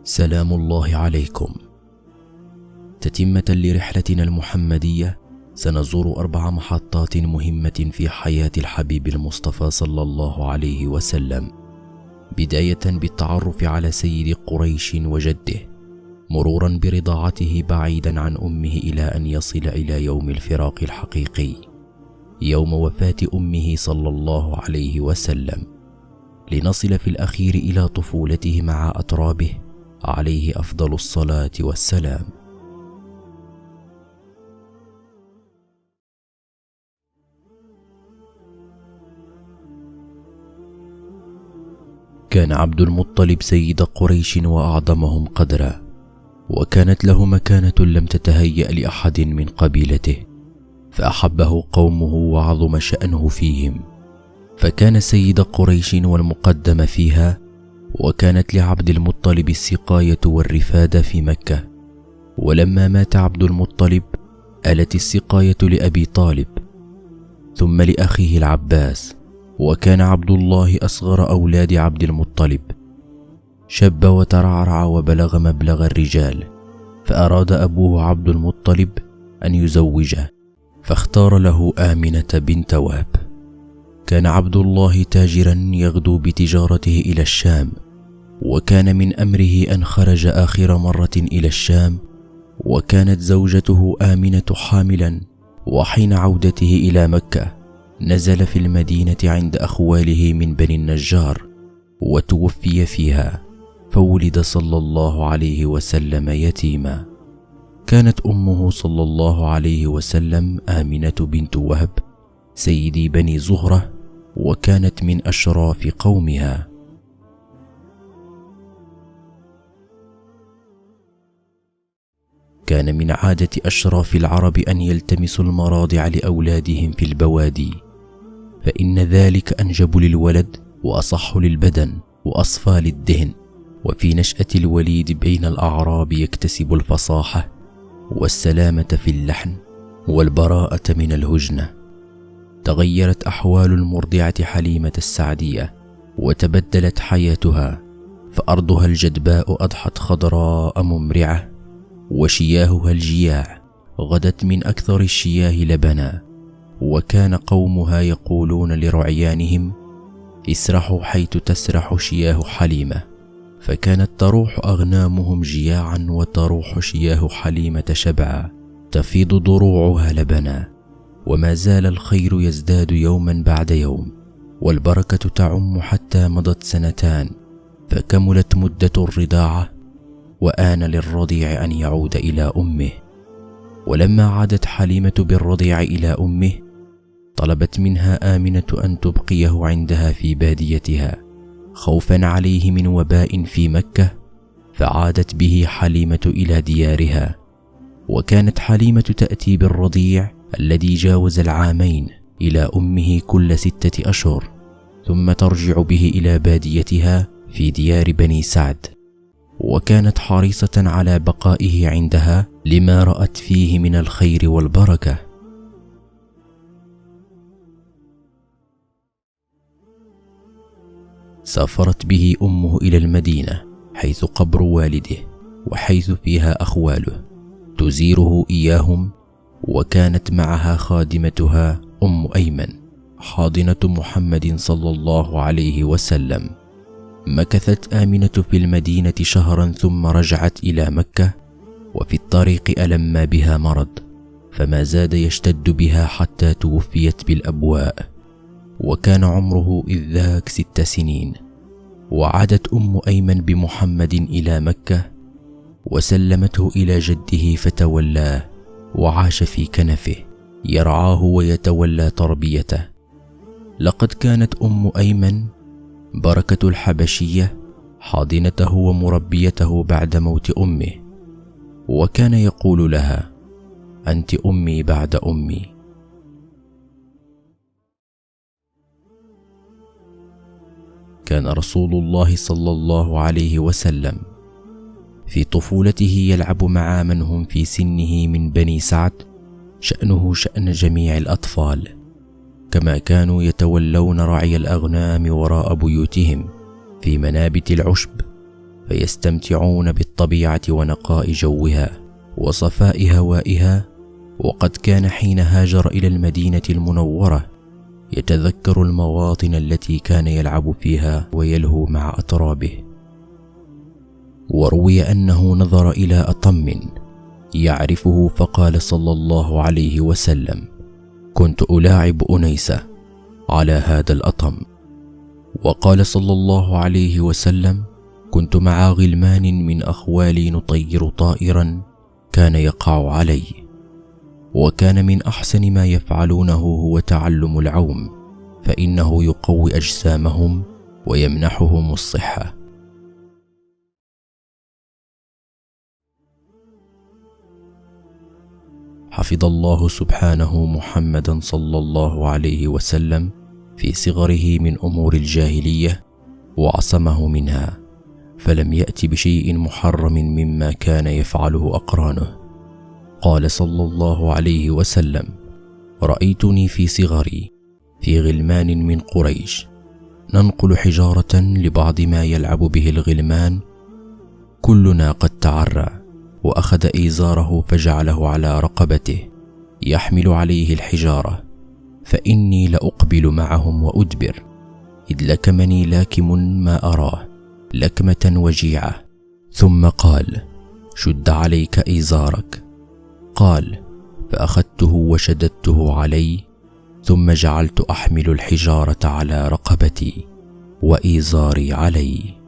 سلام الله عليكم. تتمة لرحلتنا المحمدية سنزور 4 محطات مهمة في حياة الحبيب المصطفى صلى الله عليه وسلم، بداية بالتعرف على سيد قريش وجده، مرورا برضاعته بعيدا عن أمه إلى أن يصل إلى يوم الفراق الحقيقي، يوم وفاة أمه صلى الله عليه وسلم، لنصل في الأخير إلى طفولته مع أترابه عليه أفضل الصلاة والسلام. كان عبد المطلب سيد قريش وأعظمهم قدرا، وكانت له مكانة لم تتهيأ لأحد من قبيلته، فأحبه قومه وعظم شأنه فيهم، فكان سيد قريش والمقدم فيها، وكانت لعبد المطلب السقاية والرفادة في مكة. ولما مات عبد المطلب آلت السقاية لأبي طالب ثم لأخيه العباس، وكان عبد الله أصغر أولاد عبد المطلب، شب وترعرع وبلغ مبلغ الرجال، فأراد أبوه عبد المطلب أن يزوجه، فاختار له آمنة بنت وهب. كان عبد الله تاجرا يغدو بتجارته إلى الشام، وكان من أمره أن خرج آخر مرة إلى الشام، وكانت زوجته آمنة حاملا، وحين عودته إلى مكة نزل في المدينة عند أخواله من بني النجار، وتوفي فيها، فولد صلى الله عليه وسلم يتيما. كانت أمه صلى الله عليه وسلم آمنة بنت وهب سيدي بني زهرة، وكانت من أشراف قومها. كان من عادة أشراف العرب أن يلتمسوا المراضع لأولادهم في البوادي، فإن ذلك أنجب للولد وأصح للبدن وأصفى للدهن، وفي نشأة الوليد بين الأعراب يكتسب الفصاحة والسلامة في اللحن والبراءة من الهجنة. تغيرت أحوال المرضعة حليمة السعدية، وتبدلت حياتها، فأرضها الجدباء أضحت خضراء ممرعة، وشياهها الجياع غدت من أكثر الشياه لبنا. وكان قومها يقولون لرعيانهم: اسرحوا حيث تسرح شياه حليمة، فكانت تروح أغنامهم جياعا وتروح شياه حليمة شبعا، تفيض ضروعها لبنا. وما زال الخير يزداد يوما بعد يوم، والبركة تعم حتى مضت 2 سنين، فكملت مدة الرضاعة، وآن للرضيع أن يعود إلى أمه. ولما عادت حليمة بالرضيع إلى أمه طلبت منها آمنة أن تبقيه عندها في باديتها، خوفا عليه من وباء في مكة، فعادت به حليمة إلى ديارها. وكانت حليمة تأتي بالرضيع الذي جاوز 2 عام إلى أمه كل 6 أشهر، ثم ترجع به إلى باديتها في ديار بني سعد، وكانت حريصة على بقائه عندها لما رأت فيه من الخير والبركة. سافرت به أمه إلى المدينة حيث قبر والده، وحيث فيها أخواله، تزيره إياهم، وكانت معها خادمتها أم أيمن حاضنة محمد صلى الله عليه وسلم. مكثت آمنة في المدينة 1 شهرا ثم رجعت إلى مكة، وفي الطريق ألم بها مرض، فما زاد يشتد بها حتى توفيت بالأبواء، وكان عمره إذ ذاك 6 سنين. وعادت أم أيمن بمحمد إلى مكة، وسلمته إلى جده فتولاه، وعاش في كنفه يرعاه ويتولى تربيته. لقد كانت أم أيمن بركة الحبشية حاضنته ومربيته بعد موت أمه، وكان يقول لها: أنت أمي بعد أمي. كان رسول الله صلى الله عليه وسلم في طفولته يلعب مع من هم في سنه من بني سعد، شأنه شأن جميع الأطفال، كما كانوا يتولون رعي الأغنام وراء بيوتهم في منابت العشب، فيستمتعون بالطبيعة ونقاء جوها وصفاء هوائها. وقد كان حين هاجر إلى المدينة المنورة يتذكر المواطن التي كان يلعب فيها ويلهو مع أترابه. وروي أنه نظر إلى أطم يعرفه فقال صلى الله عليه وسلم: كنت ألاعب أنيسة على هذا الأطم. وقال صلى الله عليه وسلم: كنت مع غلمان من أخوالي نطير طائرا كان يقع علي. وكان من أحسن ما يفعلونه هو تعلم العوم، فإنه يقوي أجسامهم ويمنحهم الصحة. حفظ الله سبحانه محمدا صلى الله عليه وسلم في صغره من أمور الجاهلية وعصمه منها، فلم يأت بشيء محرم مما كان يفعله أقرانه. قال صلى الله عليه وسلم: رأيتني في صغري في غلمان من قريش ننقل حجارة لبعض ما يلعب به الغلمان، كلنا قد تعرى وأخذ إيزاره فجعله على رقبته يحمل عليه الحجارة، فإني لأقبل معهم وأدبر، إذ لكمني لاكم ما أراه لكمة وجيعة. ثم قال: شد عليك إيزارك. قال: فأخذته وشددته علي، ثم جعلت أحمل الحجارة على رقبتي وإيزاري علي.